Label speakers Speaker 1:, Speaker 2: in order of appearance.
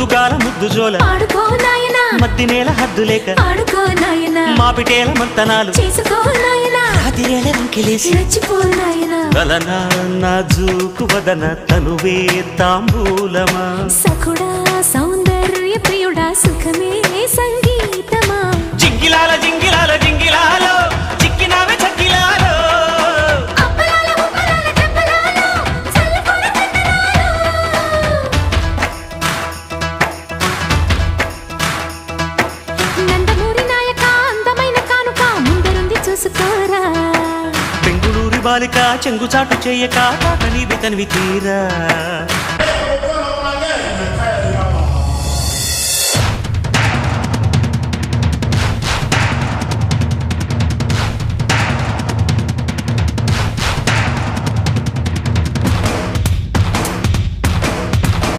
Speaker 1: ముద్దుగాల ముద్దు జోల
Speaker 2: ఆడుకో నాయనా
Speaker 1: మద్ది నేల హద్దు లేక
Speaker 2: ఆడుకో నాయనా
Speaker 1: మాపిటేల మంతనాలు
Speaker 2: చేసుకో నాయనా
Speaker 1: రాతిరేల రంకెలేసి
Speaker 2: రచ్చిపో నాయనా
Speaker 1: గలనా నాజూకు వదన తనువే తాంబూలమా
Speaker 2: సఖుడా సౌందర్య ప్రియుడా సుఖమే సంగీతమా
Speaker 1: జింగిలాల జింగిలాల జింగిలాలో చిక్కినావే చక్కిలాలో
Speaker 2: అప్పలాల ఉప్పలాల చెప్పలాలో చల్లకొర తందనాలో నందమూరి నాయక అందమైన కానుక ముందరుంది చూసుకోరా
Speaker 1: బెంగుళూరు బాలిక చెంగుచాటు చేయక తాకని వితన్వి తీరా